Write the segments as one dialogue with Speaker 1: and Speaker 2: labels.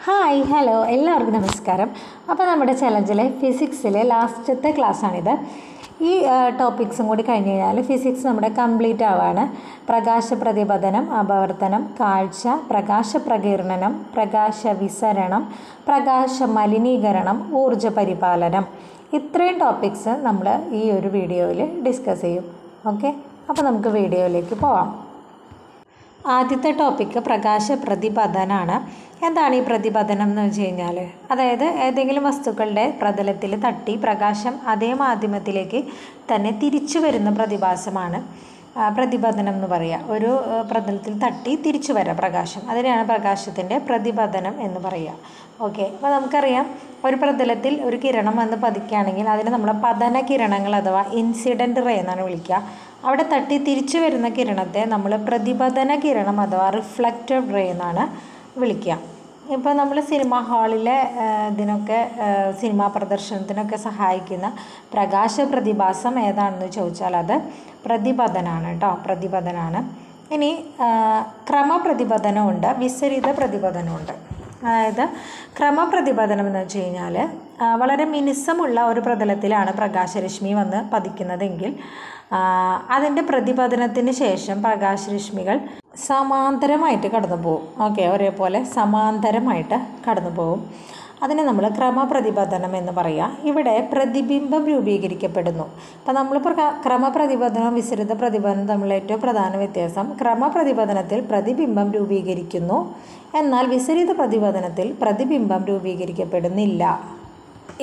Speaker 1: Hi hello എല്ലാവർക്കും നമസ്കാരം. അപ്പോൾ നമ്മുടെ ചലഞ്ചിലെ ഫിസിക്സിലെ ലാസ്റ്റത്തെ ക്ലാസ്സാണിത്. ഈ ടോപ്പിക്സും കൂടി കഴിഞ്ഞ് കഴിഞ്ഞാൽ ഫിസിക്സ് നമ്മുടെ കംപ്ലീറ്റ് ആവാണ്. പ്രകാശ പ്രതിപതനം, അപവർത്തനം, കാഴ്ച, പ്രകാശ പ്രകീർണനം, പ്രകാശ വിസരണം, പ്രകാശ മലിനീകരണം, ഊർജ പരിപാലനം, ഇത്രയും ടോപ്പിക്സ് നമ്മൾ ഈ ഒരു വീഡിയോയിൽ ഡിസ്കസ് ചെയ്യും. ഓക്കെ, അപ്പോൾ നമുക്ക് വീഡിയോയിലേക്ക് പോവാം. ആദ്യത്തെ ടോപ്പിക്ക് പ്രകാശ പ്രതിപതനാണ്. എന്താണ് ഈ പ്രതിപതനം എന്ന് വെച്ച് കഴിഞ്ഞാൽ, അതായത് ഏതെങ്കിലും വസ്തുക്കളുടെ പ്രതലത്തിൽ തട്ടി പ്രകാശം അതേ മാധ്യമത്തിലേക്ക് തന്നെ തിരിച്ചു വരുന്ന പ്രതിഭാസമാണ് പ്രതിപതനം എന്ന് പറയുക. ഒരു പ്രതലത്തിൽ തട്ടി തിരിച്ചു വരാം പ്രകാശം, അതിനെയാണ് പ്രകാശത്തിൻ്റെ പ്രതിപതനം എന്ന് പറയുക. ഓക്കെ, അപ്പോൾ നമുക്കറിയാം ഒരു പ്രതലത്തിൽ ഒരു കിരണം വന്ന് പതിക്കുകയാണെങ്കിൽ അതിനെ നമ്മൾ പതന കിരണങ്ങൾ അഥവാ ഇൻസിഡൻറ്റ് റേ എന്നാണ് വിളിക്കുക. അവിടെ തട്ടി തിരിച്ചു വരുന്ന കിരണത്തെ നമ്മൾ പ്രതിപതന കിരണം അഥവാ റിഫ്ലക്റ്റഡ് റേ എന്നാണ് വിളിക്കുക. ഇപ്പോൾ നമ്മൾ സിനിമ ഹാളിലെ ഇതിനൊക്കെ സിനിമാ പ്രദർശനത്തിനൊക്കെ സഹായിക്കുന്ന പ്രകാശ പ്രതിഭാസം ഏതാണെന്ന് ചോദിച്ചാൽ അത് പ്രതിപതനാണ് കേട്ടോ, പ്രതിപതനാണ്. ഇനി ക്രമപ്രതിപതനമുണ്ട്, വിസരിത പ്രതിപതനമുണ്ട്. അതായത് ക്രമപ്രതിപതനം എന്ന് വെച്ച് കഴിഞ്ഞാൽ വളരെ മിനുസമുള്ള ഒരു പ്രതലത്തിലാണ് പ്രകാശരശ്മി വന്ന് പതിക്കുന്നതെങ്കിൽ അതിൻ്റെ പ്രതിപതനത്തിന് ശേഷം പ്രകാശരശ്മികൾ സമാന്തരമായിട്ട് കടന്നു പോകും. ഓക്കെ, ഒരേപോലെ സമാന്തരമായിട്ട് കടന്നു പോകും. അതിനെ നമ്മൾ ക്രമപ്രതിപതനം എന്ന് പറയുക. ഇവിടെ പ്രതിബിംബം രൂപീകരിക്കപ്പെടുന്നു. അപ്പം നമ്മളിപ്പോൾ ക്രമപ്രതിപതനവും വിസരിത പ്രതിപതനവും തമ്മിലുള്ള ഏറ്റവും പ്രധാന വ്യത്യാസം, ക്രമപ്രതിപതനത്തിൽ പ്രതിബിംബം രൂപീകരിക്കുന്നു, എന്നാൽ വിസരിത പ്രതിപതനത്തിൽ പ്രതിബിംബം രൂപീകരിക്കപ്പെടുന്നില്ല.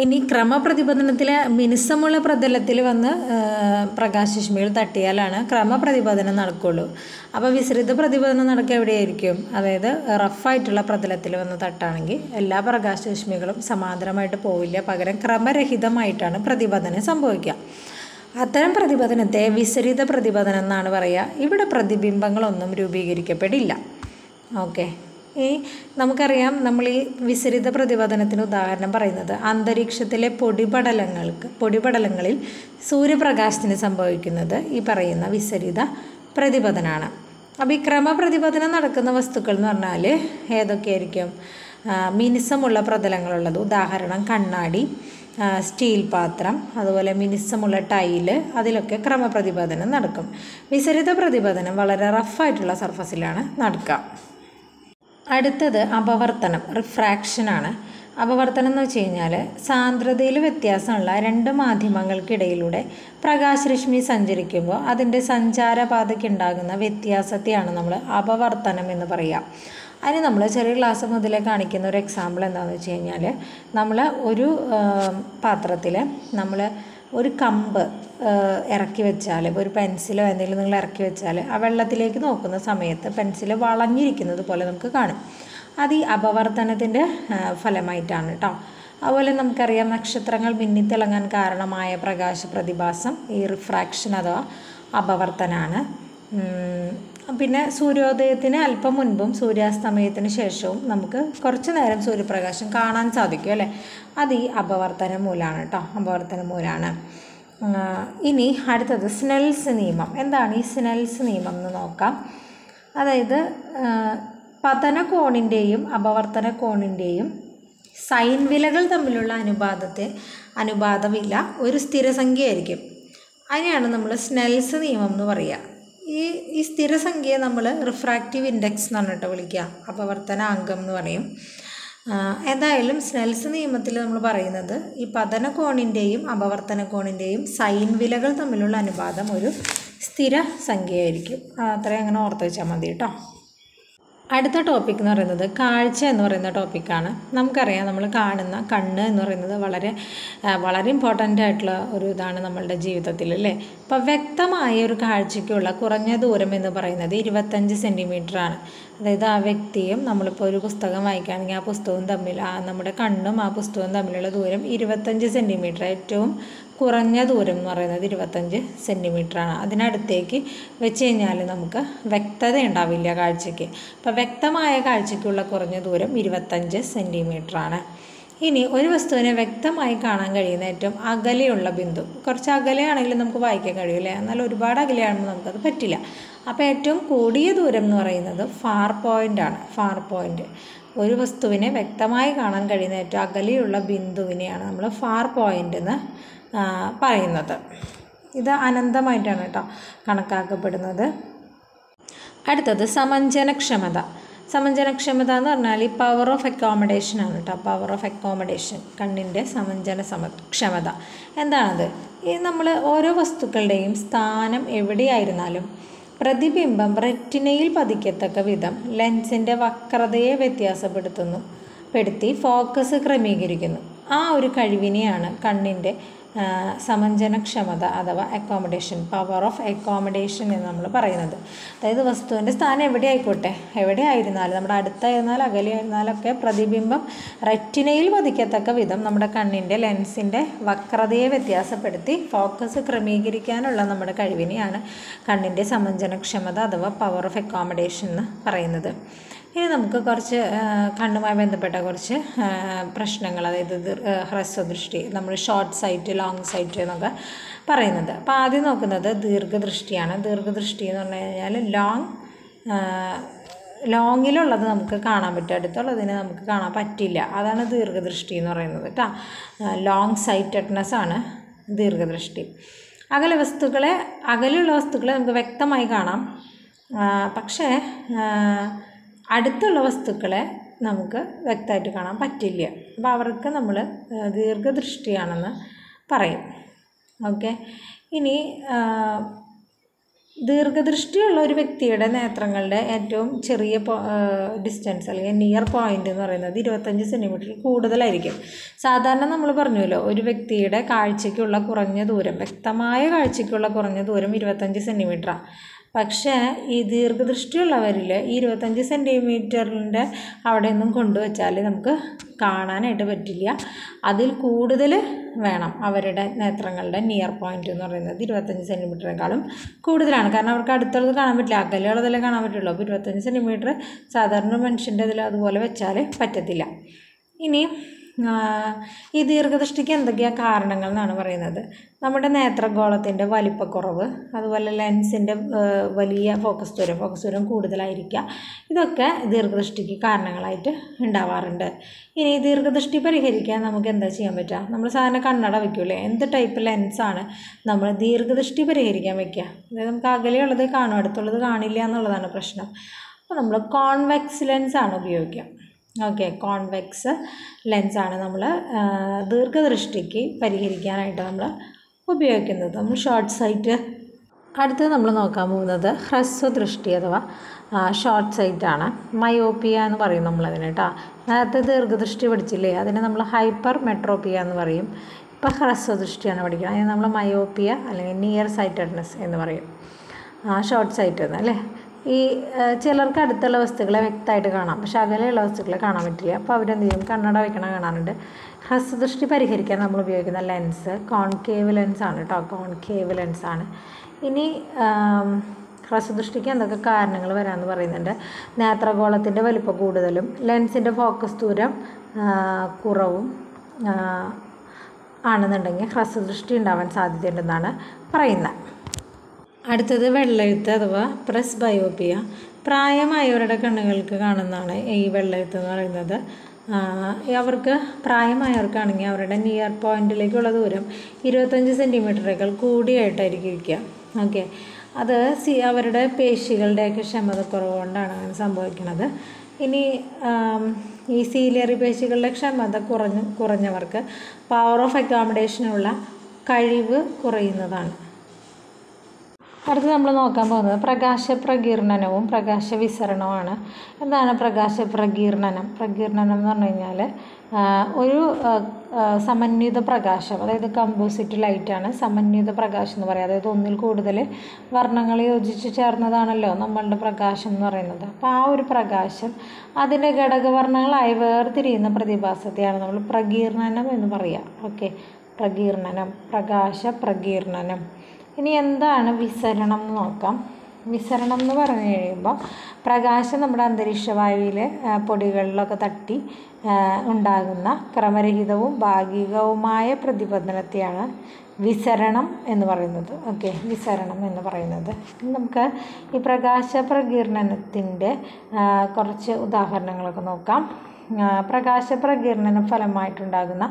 Speaker 1: ഇനി ക്രമപ്രതിപതനത്തിലെ മിനുസമുള്ള പ്രതലത്തിൽ വന്ന് പ്രകാശരശ്മികൾ തട്ടിയാലാണ് ക്രമപ്രതിപതനം നടക്കുകയുള്ളൂ. അപ്പോൾ വിസരിത പ്രതിപതനം നടക്കുക എവിടെയായിരിക്കും? അതായത് റഫായിട്ടുള്ള പ്രതലത്തിൽ വന്ന് തട്ടാണെങ്കിൽ എല്ലാ പ്രകാശരശ്മികളും സമാന്തരമായിട്ട് പോവില്ല, പകരം ക്രമരഹിതമായിട്ടാണ് പ്രതിപതനം സംഭവിക്കുക. അത്തരം പ്രതിപതനത്തെ വിസരിത പ്രതിപതനം എന്നാണ് പറയുക. ഇവിടെ പ്രതിബിംബങ്ങളൊന്നും രൂപീകരിക്കപ്പെടില്ല. ഓക്കെ, ഇനി നമുക്കറിയാം നമ്മൾ ഈ വിസരിത പ്രതിപതനത്തിന് ഉദാഹരണം പറയുന്നത് അന്തരീക്ഷത്തിലെ പൊടിപടലങ്ങളിൽ സൂര്യപ്രകാശത്തിന് സംഭവിക്കുന്നത് ഈ പറയുന്ന വിസരിത പ്രതിപതനാണ്. അപ്പോൾ ഈ ക്രമപ്രതിപതനം നടക്കുന്ന വസ്തുക്കൾ എന്ന് പറഞ്ഞാൽ ഏതൊക്കെയായിരിക്കും? മിനുസമുള്ള പ്രതലങ്ങളുള്ളത്, ഉദാഹരണം കണ്ണാടി, സ്റ്റീൽ പാത്രം, അതുപോലെ മിനുസമുള്ള ടൈല്, അതിലൊക്കെ ക്രമപ്രതിപതനം നടക്കും. വിസരിത പ്രതിപതനം വളരെ റഫായിട്ടുള്ള സർഫസിലാണ് നടക്കുക. അടുത്തത് അപവർത്തനം, റിഫ്രാക്ഷനാണ്. അപവർത്തനം എന്ന് വെച്ച് കഴിഞ്ഞാൽ സാന്ദ്രതയിൽ വ്യത്യാസമുള്ള രണ്ട് മാധ്യമങ്ങൾക്കിടയിലൂടെ പ്രകാശരശ്മി സഞ്ചരിക്കുമ്പോൾ അതിൻ്റെ സഞ്ചാരപാതയ്ക്കുണ്ടാകുന്ന വ്യത്യാസത്തെയാണ് നമ്മൾ അപവർത്തനം എന്ന് പറയുക. അതിന് നമ്മൾ ചെറിയ ക്ലാസ് മുതലേ കാണിക്കുന്ന ഒരു എക്സാമ്പിൾ എന്താണെന്ന് വെച്ച് കഴിഞ്ഞാൽ, നമ്മൾ ഒരു പാത്രത്തിൽ നമ്മൾ ഒരു കമ്പ് ഇറക്കി വെച്ചാൽ, ഇപ്പോൾ ഒരു പെൻസിലോ എന്തെങ്കിലും നിങ്ങൾ ഇറക്കി വെച്ചാൽ ആ വെള്ളത്തിലേക്ക് നോക്കുന്ന സമയത്ത് പെൻസിൽ വളഞ്ഞിരിക്കുന്നത് പോലെ നമുക്ക് കാണും. അത് ഈ അപവർത്തനത്തിൻ്റെ ഫലമായിട്ടാണ് കേട്ടോ. അതുപോലെ നമുക്കറിയാം നക്ഷത്രങ്ങൾ മിന്നിത്തിളങ്ങാൻ കാരണമായ പ്രകാശ പ്രതിഭാസം ഈ റിഫ്രാക്ഷൻ അഥവാ അപവർത്തനാണ്. പിന്നെ സൂര്യോദയത്തിന് അല്പം മുൻപും സൂര്യാസ്തമയത്തിന് ശേഷവും നമുക്ക് കുറച്ച് നേരം സൂര്യപ്രകാശം കാണാൻ സാധിക്കും അല്ലേ, അത് ഈ അപവർത്തനം മൂലമാണ് കേട്ടോ, അപവർത്തനം മൂലമാണ്. ഇനി അടുത്തത് സ്നെൽസ് നിയമം. എന്താണ് ഈ സ്നെൽസ് നിയമം എന്ന് നോക്കാം. അതായത് പതന കോണിൻ്റെയും അപവർത്തന കോണിൻ്റെയും സൈൻ വിലകൾ തമ്മിലുള്ള അനുപാത വില ഒരു സ്ഥിരസംഖ്യയായിരിക്കും. അതിനെയാണ് നമ്മൾ സ്നെൽസ് നിയമം എന്ന് പറയുക. ഈ സ്ഥിരസംഖ്യയെ നമ്മൾ റിഫ്രാക്റ്റീവ് ഇൻഡെക്സ് എന്ന് പറഞ്ഞിട്ട് വിളിക്കുക, അപവർത്തനാങ്കം എന്ന് പറയും. എന്തായാലും സ്നെൽസ് നിയമത്തിൽ നമ്മൾ പറയുന്നത് ഈ പതന കോണിൻ്റെയും അപവർത്തന കോണിൻ്റെയും സൈൻ വിലകൾ തമ്മിലുള്ള അനുപാതം ഒരു സ്ഥിര സംഖ്യയായിരിക്കും. അത്രയും അങ്ങനെ ഓർത്ത് വെച്ചാൽ മതി കേട്ടോ. അടുത്ത ടോപ്പിക് എന്ന് പറയുന്നത് കാഴ്ച എന്ന് പറയുന്ന ടോപ്പിക്കാണ്. നമുക്കറിയാം നമ്മൾ കാണുന്ന കണ്ണ് എന്ന് പറയുന്നത് വളരെ ഇമ്പോർട്ടൻ്റ് ആയിട്ടുള്ള ഒരു ഇതാണ് നമ്മളുടെ ജീവിതത്തിൽ അല്ലേ. അപ്പോൾ വ്യക്തമായ ഒരു കാഴ്ചയ്ക്കുള്ള കുറഞ്ഞ ദൂരം എന്ന് പറയുന്നത് 25 സെൻറ്റിമീറ്ററാണ്. അതായത് ആ വ്യക്തിയും നമ്മളിപ്പോൾ ഒരു പുസ്തകം വായിക്കുകയാണെങ്കിൽ ആ പുസ്തകവും തമ്മിൽ നമ്മുടെ കണ്ണും ആ പുസ്തകവും തമ്മിലുള്ള ദൂരം 25 സെൻറ്റിമീറ്റർ. ഏറ്റവും കുറഞ്ഞ ദൂരം എന്ന് പറയുന്നത് 25 സെൻറ്റിമീറ്ററാണ്. അതിനടുത്തേക്ക് വെച്ച് കഴിഞ്ഞാൽ നമുക്ക് വ്യക്തത ഉണ്ടാവില്ല കാഴ്ചയ്ക്ക്. അപ്പോൾ വ്യക്തമായ കാഴ്ചയ്ക്കുള്ള കുറഞ്ഞ ദൂരം 25 സെൻറ്റിമീറ്ററാണ്. ഇനി ഒരു വസ്തുവിനെ വ്യക്തമായി കാണാൻ കഴിയുന്ന ഏറ്റവും അകലെയുള്ള ബിന്ദു, കുറച്ച് അകലെയാണെങ്കിലും നമുക്ക് വായിക്കാൻ കഴിയില്ലേ, എന്നാൽ ഒരുപാട് അകലെയാകുമ്പോൾ നമുക്കത് പറ്റില്ല. അപ്പോൾ ഏറ്റവും കൂടിയ ദൂരം എന്ന് പറയുന്നത് ഫാർ പോയിൻ്റ് ആണ്. ഫാർ പോയിൻ്റ്, ഒരു വസ്തുവിനെ വ്യക്തമായി കാണാൻ കഴിയുന്ന ഏറ്റവും അകലെയുള്ള ബിന്ദുവിനെയാണ് നമ്മൾ ഫാർ പോയിൻ്റ് എന്ന് പറയുന്നത്. ഇത് അനന്തമായിട്ടാണ് കേട്ടോ കണക്കാക്കപ്പെടുന്നത്. അടുത്തത് സമഞ്ജനക്ഷമത. സമഞ്ജനക്ഷമത എന്ന് പറഞ്ഞാൽ ഈ പവർ ഓഫ് അക്കോമഡേഷൻ ആണ് കേട്ടോ. പവർ ഓഫ് അക്കോമഡേഷൻ, കണ്ണിൻ്റെ ക്ഷമത എന്താണത്? ഈ നമ്മൾ ഓരോ വസ്തുക്കളുടെയും സ്ഥാനം എവിടെയായിരുന്നാലും പ്രതിബിംബം റെറ്റിനയിൽ പതിക്കത്തക്ക വിധം ലെൻസിൻ്റെ വക്രതയെ വ്യത്യാസപ്പെടുത്തി ഫോക്കസ് ക്രമീകരിക്കുന്നു. ആ ഒരു കഴിവിനെയാണ് കണ്ണിൻ്റെ സമഞ്ജനക്ഷമത അഥവാ അക്കോമഡേഷൻ, പവർ ഓഫ് അക്കോമഡേഷൻ എന്ന് നമ്മൾ പറയുന്നത്. അതായത് വസ്തുവിൻ്റെ സ്ഥാനം എവിടെ ആയിരുന്നാലും, നമ്മുടെ അടുത്തായിരുന്നാലും അകലെയായിരുന്നാലൊക്കെ പ്രതിബിംബം റെറ്റിനയിൽ പതിക്കത്തക്ക വിധം നമ്മുടെ കണ്ണിൻ്റെ ലെൻസിൻ്റെ വക്രതയെ വ്യത്യാസപ്പെടുത്തി ഫോക്കസ് ക്രമീകരിക്കാനുള്ള നമ്മുടെ കഴിവിനെയാണ് കണ്ണിൻ്റെ സമഞ്ജനക്ഷമത അഥവാ പവർ ഓഫ് അക്കോമഡേഷൻ എന്ന് പറയുന്നത്. ഇനി നമുക്ക് കുറച്ച് കണ്ണുമായി ബന്ധപ്പെട്ട കുറച്ച് പ്രശ്നങ്ങൾ, അതായത് ഹ്രസ്വദൃഷ്ടി, നമ്മൾ ഷോർട്ട് സൈറ്റ്, ലോങ് സൈറ്റ് എന്നൊക്കെ പറയുന്നത്. അപ്പോൾ ആദ്യം നോക്കുന്നത് ദീർഘദൃഷ്ടിയാണ്. ദീർഘദൃഷ്ടി എന്ന് പറഞ്ഞു കഴിഞ്ഞാൽ ലോങ്ങിലുള്ളത് നമുക്ക് കാണാൻ പറ്റും, അടുത്തുള്ളതിനെ നമുക്ക് കാണാൻ പറ്റില്ല. അതാണ് ദീർഘദൃഷ്ടി എന്ന് പറയുന്നത് കേട്ടോ. ലോങ് സൈറ്റഡ്നെസ് ആണ് ദീർഘദൃഷ്ടി. അകലെയുള്ള വസ്തുക്കളെ നമുക്ക് വ്യക്തമായി കാണാം, പക്ഷേ അടുത്തുള്ള വസ്തുക്കളെ നമുക്ക് വ്യക്തമായിട്ട് കാണാൻ പറ്റില്ല. അപ്പോൾ അവർക്ക് നമ്മൾ ദീർഘദൃഷ്ടിയാണെന്ന് പറയും. ഓക്കെ, ഇനി ദീർഘദൃഷ്ടിയുള്ള ഒരു വ്യക്തിയുടെ നേത്രങ്ങളുടെ ഏറ്റവും ചെറിയ ഡിസ്റ്റൻസ് അല്ലെങ്കിൽ നിയർ പോയിൻ്റ് എന്ന് പറയുന്നത് 25 സെൻറ്റിമീറ്ററിൽ കൂടുതലായിരിക്കും. സാധാരണ നമ്മൾ പറഞ്ഞല്ലോ, ഒരു വ്യക്തിയുടെ കാഴ്ചയ്ക്കുള്ള കുറഞ്ഞ ദൂരം, വ്യക്തമായ കാഴ്ചയ്ക്കുള്ള കുറഞ്ഞ ദൂരം 25 സെൻറ്റിമീറ്ററാണ്. പക്ഷേ ഈ ദീർഘദൃഷ്ടിയുള്ളവരിൽ ഈ 25 സെൻറ്റിമീറ്ററിൻ്റെ അവിടെ ഒന്നും കൊണ്ടുവച്ചാൽ നമുക്ക് കാണാനായിട്ട് പറ്റില്ല. അതിൽ കൂടുതൽ വേണം. അവരുടെ നേത്രങ്ങളുടെ നിയർ പോയിൻ്റ് എന്ന് പറയുന്നത് 25 സെൻറ്റിമീറ്ററിനേക്കാളും കൂടുതലാണ്. കാരണം അവർക്ക് അടുത്തുള്ളത് കാണാൻ പറ്റില്ല, അകലെയുള്ളതെല്ലാം കാണാൻ പറ്റുള്ളൂ. അപ്പോൾ 25 സെൻറ്റിമീറ്റർ സാധാരണ മനുഷ്യൻ്റെ ഇതിൽ അതുപോലെ വെച്ചാൽ പറ്റത്തില്ല. ഇനി ഈ ദീർഘദൃഷ്ടിക്ക് എന്തൊക്കെയാണ് കാരണങ്ങൾ എന്നാണ് പറയുന്നത്. നമ്മുടെ നേത്രഗോളത്തിൻ്റെ വലിപ്പക്കുറവ്, അതുപോലെ ലെൻസിൻ്റെ വലിയ ഫോക്കസ് ദൂരം കൂടുതലായിരിക്കുക, ഇതൊക്കെ ദീർഘദൃഷ്ടിക്ക് കാരണങ്ങളായിട്ട് ഉണ്ടാവാറുണ്ട്. ഇനി ദീർഘദൃഷ്ടി പരിഹരിക്കാൻ നമുക്ക് എന്താ ചെയ്യാൻ പറ്റുക? നമ്മൾ സാധാരണ കണ്ണട വയ്ക്കൂലേ, എന്ത് ടൈപ്പ് ലെൻസാണ് നമ്മൾ ദീർഘദൃഷ്ടി പരിഹരിക്കാൻ വയ്ക്കുക? അതായത് നമുക്ക് അകലെയുള്ളത് കാണും, അടുത്തുള്ളത് കാണില്ല എന്നുള്ളതാണ് പ്രശ്നം. അപ്പോൾ നമ്മൾ കോൺവെക്സ് ലെൻസാണ് ഉപയോഗിക്കുക. ഓക്കെ, കോൺവെക്സ് ലെൻസാണ് നമ്മൾ ദീർഘദൃഷ്ടിക്ക് പരിഹരിക്കാനായിട്ട് നമ്മൾ ഉപയോഗിക്കുന്നത്. നമ്മൾ ഷോർട്ട് സൈറ്റ്. അടുത്തത് നമ്മൾ നോക്കാൻ പോകുന്നത് ഹ്രസ്വദൃഷ്ടി അഥവാ ഷോർട്ട് സൈറ്റാണ്. മയോപ്പിയ എന്ന് പറയും നമ്മളതിന് കേട്ടോ. നേരത്തെ ദീർഘദൃഷ്ടി പഠിച്ചില്ലേ, അതിനെ നമ്മൾ ഹൈപ്പർ മെട്രോപ്പിയ എന്ന് പറയും. ഇപ്പോൾ ഹ്രസ്വദൃഷ്ടിയാണ് പഠിക്കുന്നത്. അതിന് നമ്മൾ മയോപ്പിയ അല്ലെങ്കിൽ നിയർ സൈറ്റഡ്നെസ് എന്ന് പറയും. ഷോർട്ട് സൈറ്റ് എന്ന് അല്ലേ. ഈ ചിലർക്ക് അടുത്തുള്ള വസ്തുക്കളെ വ്യക്തമായിട്ട് കാണാം, പക്ഷേ അകലെയുള്ള വസ്തുക്കളെ കാണാൻ പറ്റില്ല. അപ്പോൾ അവരെന്ത് ചെയ്യും? കണ്ണട വയ്ക്കണം കാണാറുണ്ട്. ഹ്രസ്വദൃഷ്ടി പരിഹരിക്കാൻ നമ്മൾ ഉപയോഗിക്കുന്ന ലെൻസ് കോൺകേവ് ലെൻസാണ് കേട്ടോ. കോൺകേവ് ലെൻസാണ്. ഇനി ഹ്രസ്വദൃഷ്ടിക്ക് എന്തൊക്കെ കാരണങ്ങൾ വരാമെന്ന് പറയുന്നുണ്ട്. നേത്രഗോളത്തിൻ്റെ വലിപ്പം കൂടുതലും ലെൻസിൻ്റെ ഫോക്കസ് ദൂരം കുറവും ആണെന്നുണ്ടെങ്കിൽ ഹ്രസ്വദൃഷ്ടി ഉണ്ടാവാൻ സാധ്യതയുണ്ടെന്നാണ് പറയുന്നത്. അടുത്തത് വെള്ളെഴുത്ത് അഥവാ പ്രസ് ബയോപ്പിയ. പ്രായമായവരുടെ കണ്ണുകൾക്ക് കാണുന്നതാണ് ഈ വെള്ളെഴുത്ത് എന്ന് പറയുന്നത്. അവർക്ക് പ്രായമായവർക്കാണെങ്കിൽ അവരുടെ നിയർ പോയിൻറ്റിലേക്കുള്ള ദൂരം 25 സെൻറ്റിമീറ്ററേക്കാൾ കൂടിയായിട്ടായിരിക്കും ഇരിക്കുക. ഓക്കെ, അത് അവരുടെ പേശികളുടെയൊക്കെ ക്ഷമതക്കുറവ് കൊണ്ടാണ് അങ്ങനെ സംഭവിക്കുന്നത്. ഇനി ഈ സീലിയറി പേശികളുടെ ക്ഷമത കുറഞ്ഞവർക്ക് പവർ ഓഫ് അക്കോമഡേഷനുള്ള കഴിവ് കുറയുന്നതാണ്. അടുത്ത് നമ്മൾ നോക്കാൻ പോകുന്നത് പ്രകാശപ്രകീർണനവും പ്രകാശവിസരണവുമാണ്. എന്താണ് പ്രകാശപ്രകീർണനം? പ്രകീർണനം എന്ന് പറഞ്ഞു കഴിഞ്ഞാൽ ഒരു സമന്വിത പ്രകാശം, അതായത് കമ്പോസിറ്റ് ലൈറ്റാണ് സമന്വിത പ്രകാശം എന്ന് പറയുക. അതായത് ഒന്നിൽ കൂടുതൽ വർണ്ണങ്ങൾ യോജിച്ച് ചേർന്നതാണല്ലോ നമ്മളുടെ പ്രകാശം എന്ന് പറയുന്നത്. അപ്പോൾ ആ ഒരു പ്രകാശം അതിൻ്റെ ഘടകവർണ്ണങ്ങളായി വേർതിരിയുന്ന പ്രതിഭാസത്തെയാണ് നമ്മൾ പ്രകീർണനം എന്ന് പറയുക. ഓക്കെ, പ്രകീർണനം, പ്രകാശപ്രകീർണനം. ഇനി എന്താണ് വിസരണം എന്ന് നോക്കാം. വിസരണം എന്ന് പറഞ്ഞു കഴിയുമ്പോൾ പ്രകാശം നമ്മുടെ അന്തരീക്ഷവായുവിൽ പൊടികളിലൊക്കെ തട്ടി ഉണ്ടാകുന്ന ക്രമരഹിതവും ഭാഗികവുമായ പ്രതിപതനത്തെയാണ് വിസരണം എന്ന് പറയുന്നത്. ഓക്കെ, വിസരണം എന്ന് പറയുന്നത്. നമുക്ക് ഈ പ്രകാശ പ്രകീർണനത്തിൻ്റെ കുറച്ച് ഉദാഹരണങ്ങളൊക്കെ നോക്കാം. പ്രകാശ പ്രകീർണന ഫലമായിട്ടുണ്ടാകുന്ന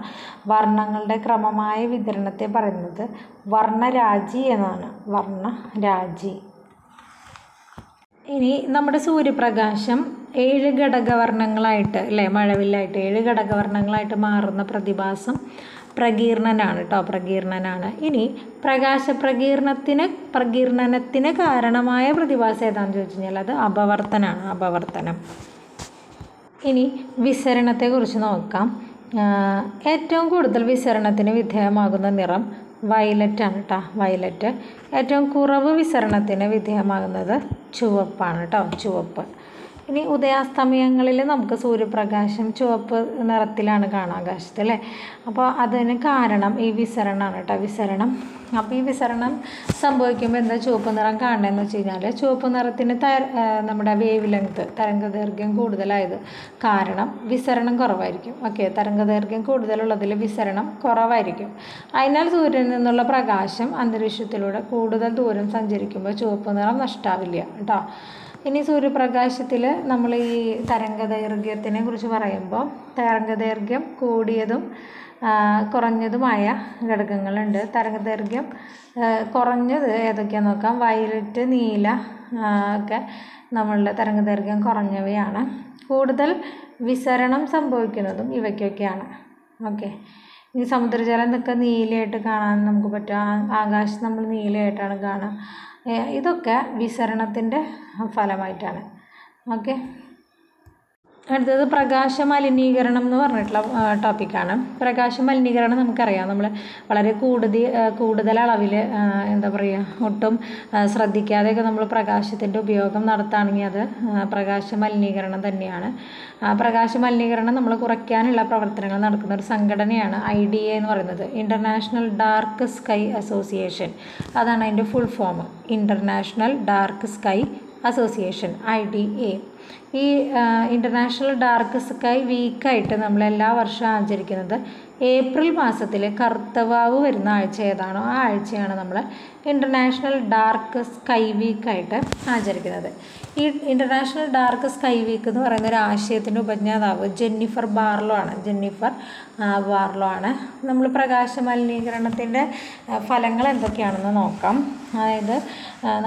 Speaker 1: വർണ്ണങ്ങളുടെ ക്രമമായ വിതരണത്തെ പറയുന്നത് വർണ്ണരാജി എന്നാണ്. വർണ്ണരാജി. ഇനി നമ്മുടെ സൂര്യപ്രകാശം 7 ഘടകവർണ്ണങ്ങളായിട്ട് അല്ലേ, മഴവില്ലായിട്ട് 7 ഘടകവർണ്ണങ്ങളായിട്ട് മാറുന്ന പ്രതിഭാസം പ്രകീർണനാണ് കേട്ടോ, പ്രകീർണനാണ്. ഇനി പ്രകീർണനത്തിന് കാരണമായ പ്രതിഭാസം ഏതാണെന്ന് ചോദിച്ചു കഴിഞ്ഞാൽ അത് അപവർത്തനാണ്, അപവർത്തനം. ഇനി വിസരണത്തെക്കുറിച്ച് നോക്കാം. ഏറ്റവും കൂടുതൽ വിസരണത്തിന് വിധേയമാകുന്ന നിറം വയലറ്റാണ് കേട്ടോ, വയലറ്റ്. ഏറ്റവും കുറവ് വിസരണത്തിന് വിധേയമാകുന്നത് ചുവപ്പാണ് കേട്ടോ, ചുവപ്പ്. ഇനി ഉദയാസ്തമയങ്ങളിൽ നമുക്ക് സൂര്യപ്രകാശം ചുവപ്പ് നിറത്തിലാണ് കാണാൻ ആകാശത്ത് അല്ലേ. അപ്പോൾ അതിന് കാരണം ഈ വിസരണമാണ് കേട്ടോ, വിസരണം. അപ്പോൾ ഈ വിസരണം സംഭവിക്കുമ്പോൾ എന്താ ചുവപ്പ് നിറം കാണണമെന്ന് വെച്ച് കഴിഞ്ഞാൽ ചുവപ്പ് നിറത്തിന് നമ്മുടെ വേവ് ലെങ്ത്, തരംഗദൈർഘ്യം കൂടുതലായത് കാരണം വിസരണം കുറവായിരിക്കും. ഓക്കെ, തരംഗദൈർഘ്യം കൂടുതലുള്ളതിൽ വിസരണം കുറവായിരിക്കും. അതിനാൽ സൂര്യനിൽ നിന്നുള്ള പ്രകാശം അന്തരീക്ഷത്തിലൂടെ കൂടുതൽ ദൂരം സഞ്ചരിക്കുമ്പോൾ ചുവപ്പ് നിറം നഷ്ടാവില്ല കേട്ടോ. ഇനി സൂര്യപ്രകാശത്തിൽ നമ്മൾ ഈ തരംഗദൈർഘ്യത്തിനെ കുറിച്ച് പറയുമ്പോൾ തരംഗദൈർഘ്യം കൂടിയതും കുറഞ്ഞതുമായ ഘടകങ്ങളുണ്ട്. തരംഗദൈർഘ്യം കുറഞ്ഞത് ഏതൊക്കെയാണെന്ന് നോക്കാം. വയലറ്റ്, നീല ഒക്കെ നമ്മളുടെ തരംഗദൈർഘ്യം കുറഞ്ഞവയാണ്. കൂടുതൽ വിസരണം സംഭവിക്കുന്നതും ഇവയ്ക്കൊക്കെയാണ്. ഓക്കെ, ഈ സമുദ്രജലം ഇതൊക്കെ നീലയായിട്ട് കാണാൻ നമുക്ക് പറ്റും. ആകാശം നമ്മൾ നീലയായിട്ടാണ് കാണുക. ഇതൊക്കെ വിസരണത്തിൻ്റെ ഫലമായിട്ടാണ്. ഓക്കെ, അടുത്തത് പ്രകാശ മലിനീകരണം എന്ന് പറഞ്ഞിട്ടുള്ള ടോപ്പിക്കാണ്. പ്രകാശ മലിനീകരണം നമുക്കറിയാം, നമ്മൾ വളരെ കൂടുതൽ അളവിൽ എന്താ പറയുക, ഒട്ടും ശ്രദ്ധിക്കാതെയൊക്കെ നമ്മൾ പ്രകാശത്തിൻ്റെ ഉപയോഗം നടത്തുകയാണെങ്കിൽ അത് പ്രകാശ മലിനീകരണം തന്നെയാണ്. പ്രകാശ മലിനീകരണം നമ്മൾ കുറയ്ക്കാനുള്ള പ്രവർത്തനങ്ങൾ നടക്കുന്ന ഒരു സംഘടനയാണ് IDA എന്ന് പറയുന്നത്, ഇൻ്റർനാഷണൽ ഡാർക്ക് സ്കൈ അസോസിയേഷൻ. അതാണ് അതിൻ്റെ full form, international dark sky association, IDA. ഈ ഇൻ്റർനാഷണൽ ഡാർക്ക് സ്കൈ വീക്കായിട്ട് നമ്മൾ എല്ലാ വർഷവും ആചരിക്കുന്നത് ഏപ്രിൽ മാസത്തിൽ കറുത്തവാവ് വരുന്ന ആഴ്ച ഏതാണോ ആ ആഴ്ചയാണ് നമ്മൾ ഇൻ്റർനാഷണൽ ഡാർക്ക് സ്കൈ വീക്കായിട്ട് ആചരിക്കുന്നത്. ഈ ഇൻ്റർനാഷണൽ ഡാർക്ക് സ്കൈ വീക്ക് എന്ന് പറയുന്ന ഒരു ആശയത്തിൻ്റെ ഉപജ്ഞാതാവ് ജെന്നിഫർ ബാർലോ ആണ്. നമ്മൾ പ്രകാശ മലിനീകരണത്തിൻ്റെ ഫലങ്ങൾ എന്തൊക്കെയാണെന്ന് നോക്കാം. അതായത്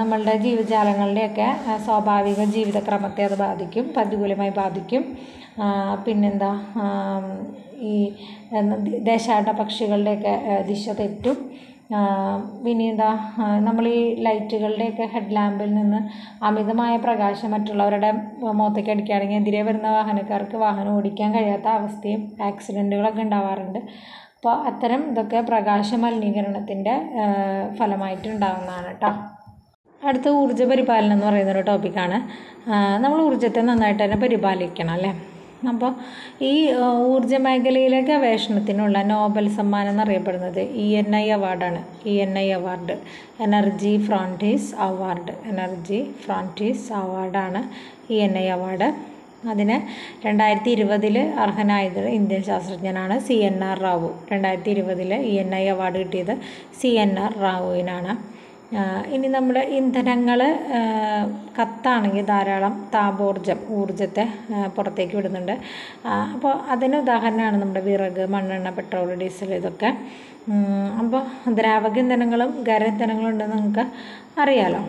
Speaker 1: നമ്മളുടെ ജീവജാലങ്ങളുടെയൊക്കെ സ്വാഭാവിക ജീവിതക്രമത്തെ അത് ബാധിക്കും, പ്രതികൂലമായി ബാധിക്കും. പിന്നെന്താ, ഈ ദേശാടന പക്ഷികളുടെയൊക്കെ ദിശ തെറ്റും. പിന്നെ എന്താ, നമ്മൾ ഈ ലൈറ്റുകളുടെയൊക്കെ ഹെഡ് ലാമ്പിൽ നിന്ന് അമിതമായ പ്രകാശം മറ്റുള്ളവരുടെ മുഖത്തേക്ക് അടിക്കുകയാണെങ്കിൽ എതിരെ വരുന്ന വാഹനക്കാർക്ക് വാഹനം ഓടിക്കാൻ കഴിയാത്ത അവസ്ഥയും ആക്സിഡൻറ്റുകളൊക്കെ ഉണ്ടാവാറുണ്ട്. അപ്പോൾ അത്തരം ഇതൊക്കെ പ്രകാശ മലിനീകരണത്തിൻ്റെ ഫലമായിട്ട് ഉണ്ടാകുന്നതാണ് കേട്ടോ. അടുത്ത ഊർജ്ജ പരിപാലനം എന്ന് പറയുന്നൊരു ടോപ്പിക്കാണ്. നമ്മൾ ഊർജ്ജത്തെ നന്നായിട്ട് തന്നെ പരിപാലിക്കണം അല്ലേ. അപ്പോൾ ഈ ഊർജ്ജ മേഖലയിലെ ഗവേഷണത്തിനുള്ള നോബൽ സമ്മാനം എന്നറിയപ്പെടുന്നത് ENI അവാർഡാണ്. ENI അവാർഡ്, എനർജി ഫ്രോണ്ടിയേഴ്സ് അവാർഡാണ് ENI അവാർഡ്. അതിന് 2020 അർഹനായത് ഇന്ത്യൻ ശാസ്ത്രജ്ഞനാണ് CNR റാവു. 2020 ENI അവാർഡ് കിട്ടിയത് CNR റാവുവിനാണ്. ഇനി നമ്മുടെ ഇന്ധനങ്ങൾ കത്താണെങ്കിൽ ധാരാളം ഊർജ്ജത്തെ പുറത്തേക്ക് വിടുന്നുണ്ട്. അപ്പോൾ അതിന് ഉദാഹരണമാണ് നമ്മുടെ വിറക്, മണ്ണെണ്ണ, പെട്രോൾ, ഡീസൽ ഇതൊക്കെ. അപ്പോൾ ദ്രാവക ഇന്ധനങ്ങളും ഖര ഇന്ധനങ്ങളും ഉണ്ടെന്ന് നമുക്ക് അറിയാലോ.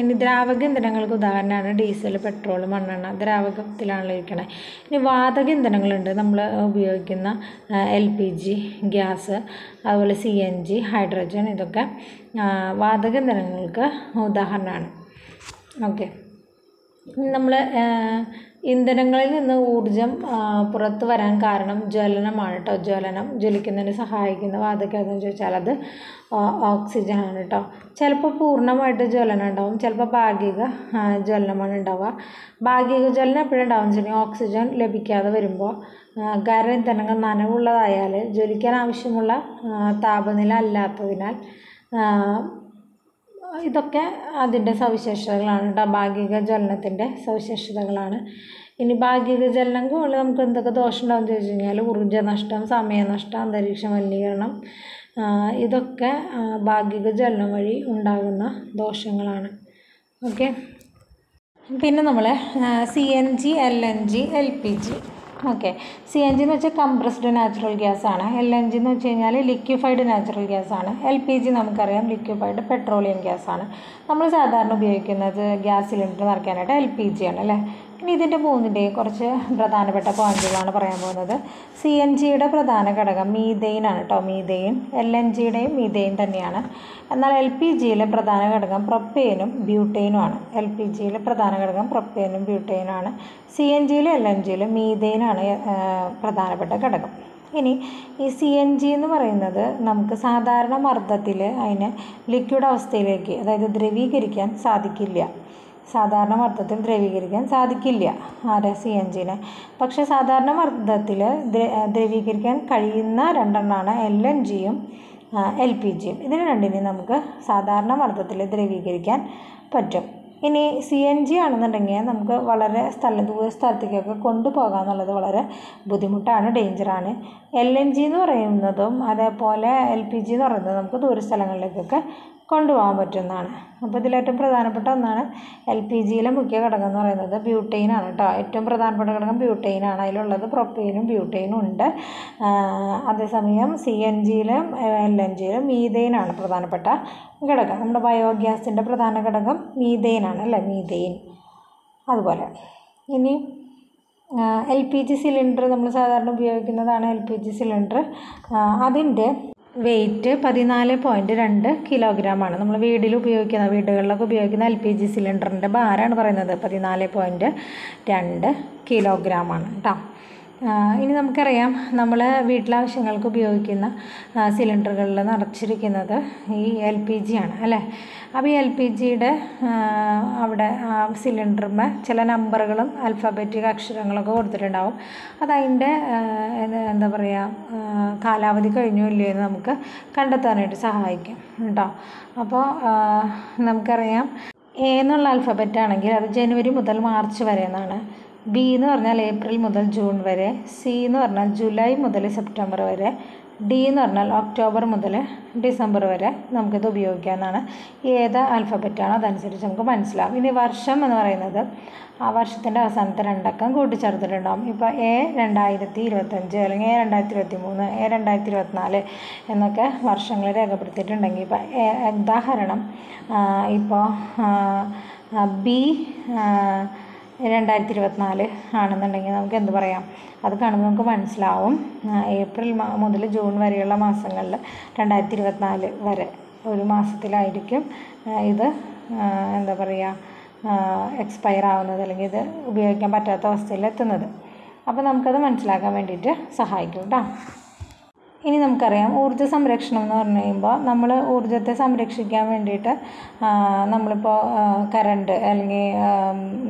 Speaker 1: ഇനി ദ്രാവക ഇന്ധനങ്ങൾക്ക് ഉദാഹരണമാണ് ഡീസൽ, പെട്രോൾ, മണ്ണെണ്ണ ദ്രാവകത്തിലാണല്ലോ ഇരിക്കണത്. ഇനി വാതക ഇന്ധനങ്ങളുണ്ട്, നമ്മൾ ഉപയോഗിക്കുന്ന LPG, ഗ്യാസ്, അതുപോലെ CNG, ഹൈഡ്രജൻ, ഇതൊക്കെ വാതക ഇന്ധനങ്ങൾക്ക് ഉദാഹരണമാണ്. ഓക്കെ, നമ്മൾ ഇന്ധനങ്ങളിൽ നിന്ന് ഊർജം പുറത്തു വരാൻ കാരണം ജ്വലനമാണ് കേട്ടോ. ജ്വലിക്കുന്നതിന് സഹായിക്കുന്ന വാതകം ഏതെന്ന് ചോദിച്ചാൽ അത് ഓക്സിജനാണ് കേട്ടോ. ചിലപ്പോൾ പൂർണ്ണമായിട്ട് ജ്വലനം ഉണ്ടാവും, ചിലപ്പോൾ ഭാഗിക ജ്വലനമാണ് ഉണ്ടാവുക. ഭാഗിക ജ്വലനം എപ്പോഴുണ്ടാവുമെന്ന് വെച്ചിട്ടുണ്ടെങ്കിൽ ഓക്സിജൻ ലഭിക്കാതെ വരുമ്പോൾ ഖര ഇന്ധനങ്ങൾ നനവുള്ളതായാൽ ജ്വലിക്കാൻ ആവശ്യമുള്ള താപനില അല്ലാത്തതിനാൽ ഇതൊക്കെ അതിൻ്റെ സവിശേഷതകളാണ് കേട്ടോ, ഭാഗിക ജ്വലനത്തിൻ്റെ സവിശേഷതകളാണ്. ഇനി ഭാഗിക ജ്വലനം കൊണ്ട് നമുക്ക് എന്തൊക്കെ ദോഷം ഉണ്ടാകുമെന്ന് ചോദിച്ചു കഴിഞ്ഞാൽ ഊർജ്ജനഷ്ടം, സമയനഷ്ടം, അന്തരീക്ഷ മലിനീകരണം, ഇതൊക്കെ ഭാഗിക ജ്വലനം വഴി ഉണ്ടാകുന്ന ദോഷങ്ങളാണ്. ഓക്കെ. പിന്നെ നമ്മൾ CNG, LNG, LPG. Okay. CNG എന്ന് വെച്ചാൽ കംപ്രസ്ഡ് നാച്ചുറൽ ഗ്യാസ് ആണ്. LNG എന്ന് വെച്ച് കഴിഞ്ഞാൽ ലിക്വിഫൈഡ് നാച്ചുറൽ ഗ്യാസ് ആണ്. LPG നമുക്കറിയാം ലിക്വിഫൈഡ് പെട്രോളിയം ഗ്യാസ് ആണ്. നമ്മൾ സാധാരണ ഉപയോഗിക്കുന്നത് ഗ്യാസ് സിലിണ്ടർ നിറയ്ക്കാനായിട്ട് LPG ആണ് അല്ലേ. ഇനി ഇതിൻ്റെ മൂന്നിൻ്റെയും കുറച്ച് പ്രധാനപ്പെട്ട പോയിന്റുകളാണ് പറയാൻ പോകുന്നത്. CNGയുടെ പ്രധാന ഘടകം മീതെയിൻ ആണ് കേട്ടോ, മീതെയിൻ. LNGയുടെയും മീതെയിൻ തന്നെയാണ്. എന്നാൽ LPGയിലെ പ്രധാന ഘടകം പ്രൊപ്പെയിനും ബ്യൂട്ടെയിനും ആണ്. LPGയിലെ പ്രധാന ഘടകം പ്രൊപ്പെയിനും ബ്യൂട്ടെയിനും ആണ്. CNGയിലും LNGയിലും മീതെയിനാണ് പ്രധാനപ്പെട്ട ഘടകം. ഇനി ഈ CNG എന്ന് പറയുന്നത് നമുക്ക് സാധാരണ മർദ്ദത്തിൽ അതിനെ ലിക്വിഡ് അവസ്ഥയിലേക്ക്, അതായത് ദ്രവീകരിക്കാൻ സാധിക്കില്ല. സാധാരണ മർദ്ദത്തിൽ ദ്രവീകരിക്കാൻ സാധിക്കില്ല CNGനെ. പക്ഷേ സാധാരണ മർദ്ദത്തിൽ ദ്രവീകരിക്കാൻ കഴിയുന്ന രണ്ടെണ്ണമാണ് LNGയും LPGയും. ഇതിന് രണ്ടിനെയും നമുക്ക് സാധാരണ മർദ്ദത്തിൽ ദ്രവീകരിക്കാൻ പറ്റും. ഇനി CNG ആണെന്നുണ്ടെങ്കിൽ നമുക്ക് വളരെ ദൂര സ്ഥലത്തേക്കൊക്കെ കൊണ്ടുപോകാം എന്നുള്ളത് വളരെ ബുദ്ധിമുട്ടാണ്, ഡേഞ്ചറാണ്. LNG എന്ന് പറയുന്നതും അതേപോലെ LPG എന്ന് പറയുന്നതും നമുക്ക് ദൂര സ്ഥലങ്ങളിലേക്കൊക്കെ കൊണ്ടുപോകാൻ പറ്റുന്നതാണ്. അപ്പോൾ ഇതിലേറ്റവും പ്രധാനപ്പെട്ട ഒന്നാണ് LPGയിലെ മുഖ്യ ഘടകം എന്ന് പറയുന്നത് ബ്യൂട്ടെയിനാണ് കേട്ടോ. ഏറ്റവും പ്രധാനപ്പെട്ട ഘടകം ബ്യൂട്ടെയിനാണ്. അതിലുള്ളത് പ്രൊപ്പെയിനും ബ്യൂട്ടെയിനും ഉണ്ട്. അതേസമയം CNGയിലും LNGയിലും മീതെയിനാണ് പ്രധാനപ്പെട്ട ഘടകം. നമ്മുടെ ബയോഗ്യാസിൻ്റെ പ്രധാന ഘടകം മീതെയിനാണ് അല്ലേ, മീതെയിൻ. അതുപോലെ ഇനി LPG സിലിണ്ടർ നമ്മൾ സാധാരണ ഉപയോഗിക്കുന്നതാണ്. LPG സിലിണ്ടർ അതിൻ്റെ വെയ്റ്റ് 14.2 കിലോഗ്രാമാണ്. നമ്മൾ വീടുകളിലൊക്കെ ഉപയോഗിക്കുന്ന LPG സിലിണ്ടറിൻ്റെ ഭാരമാണ് പറയുന്നത് 14.2 കിലോഗ്രാമാണ് കേട്ടോ. ഇനി നമുക്കറിയാം നമ്മൾ വീട്ടിലാവശ്യങ്ങൾക്ക് ഉപയോഗിക്കുന്ന സിലിണ്ടറുകളിൽ നിറച്ചിരിക്കുന്നത് ഈ LPG ആണ് അല്ലേ. അപ്പോൾ ഈ LPGയുടെ അവിടെ സിലിണ്ടറിന് ചില നമ്പറുകളും ആൽഫബറ്റിക് അക്ഷരങ്ങളൊക്കെ കൊടുത്തിട്ടുണ്ടാവും. അതതിൻ്റെ എന്താ പറയുക കാലാവധി കഴിഞ്ഞോ ഇല്ലയോ എന്ന് നമുക്ക് കണ്ടെത്താനായിട്ട് സഹായിക്കും കേട്ടോ. അപ്പോൾ നമുക്കറിയാം A എന്നുള്ള ആൽഫബറ്റ് ആണെങ്കിൽ അത് ജനുവരി മുതൽ മാർച്ച് വരെ എന്നാണ്. B എന്ന് പറഞ്ഞാൽ ഏപ്രിൽ മുതൽ ജൂൺ വരെ. C എന്ന് പറഞ്ഞാൽ ജൂലൈ മുതൽ സെപ്റ്റംബർ വരെ. D എന്ന് പറഞ്ഞാൽ ഒക്ടോബർ മുതൽ ഡിസംബർ വരെ നമുക്കിത് ഉപയോഗിക്കാവുന്നതാണ്. ഏത് ആൽഫബറ്റാണോ അതനുസരിച്ച് നമുക്ക് മനസ്സിലാവും. ഇനി വർഷം എന്ന് പറയുന്നത് ആ വർഷത്തിൻ്റെ അവസാനത്തെ രണ്ടക്കം കൂട്ടിച്ചേർത്തിട്ടുണ്ടാകും. ഇപ്പോൾ A2025 അല്ലെങ്കിൽ A2023 A2024 എന്നൊക്കെ വർഷങ്ങൾ രേഖപ്പെടുത്തിയിട്ടുണ്ടെങ്കിൽ ഇപ്പോൾ ഉദാഹരണം ഇപ്പോൾ B 2024 ആണെന്നുണ്ടെങ്കിൽ നമുക്ക് എന്ത് പറയാം, അത് കാണുമ്പോൾ നമുക്ക് മനസ്സിലാവും ഏപ്രിൽ മുതൽ ജൂൺ വരെയുള്ള മാസങ്ങളിൽ 2024 വരെ ഒരു മാസത്തിലായിരിക്കും ഇത് എന്താ പറയുക എക്സ്പയർ ആവുന്നത്, അല്ലെങ്കിൽ ഇത് ഉപയോഗിക്കാൻ പറ്റാത്ത അവസ്ഥയിൽ എത്തുന്നത്. അപ്പോൾ നമുക്കത് മനസ്സിലാക്കാൻ വേണ്ടിയിട്ട് സഹായിക്കും കേട്ടോ. ഇനി നമുക്കറിയാം ഊർജ്ജ സംരക്ഷണം എന്ന് പറഞ്ഞു കഴിയുമ്പോൾ നമ്മൾ ഊർജ്ജത്തെ സംരക്ഷിക്കാൻ വേണ്ടിയിട്ട് നമ്മളിപ്പോൾ കറണ്ട് അല്ലെങ്കിൽ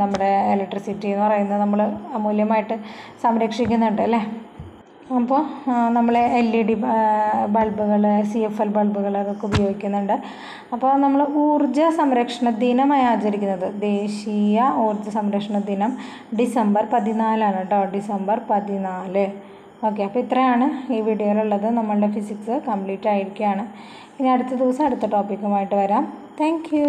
Speaker 1: നമ്മുടെ ഇലക്ട്രിസിറ്റി എന്ന് പറയുന്നത് നമ്മൾ അമൂല്യമായിട്ട് സംരക്ഷിക്കുന്നുണ്ട് അല്ലേ. അപ്പോൾ നമ്മൾ LED ബൾബുകൾ, CFL ബൾബുകൾ അതൊക്കെ ഉപയോഗിക്കുന്നുണ്ട്. അപ്പോൾ നമ്മൾ ഊർജ്ജ സംരക്ഷണ ദിനമായി ആചരിക്കുന്നത് ദേശീയ ഊർജ്ജ സംരക്ഷണ ദിനം ഡിസംബർ 14 കേട്ടോ, ഡിസംബർ 14. ഓക്കെ. അപ്പോൾ ഇത്രയാണ് ഈ വീഡിയോയിലുള്ളത്. നമ്മളുടെ ഫിസിക്സ് കംപ്ലീറ്റ് ആയിരിക്കുകയാണ്. ഇനി അടുത്ത ദിവസം അടുത്ത ടോപ്പിക്കുമായിട്ട് വരാം. Thank you.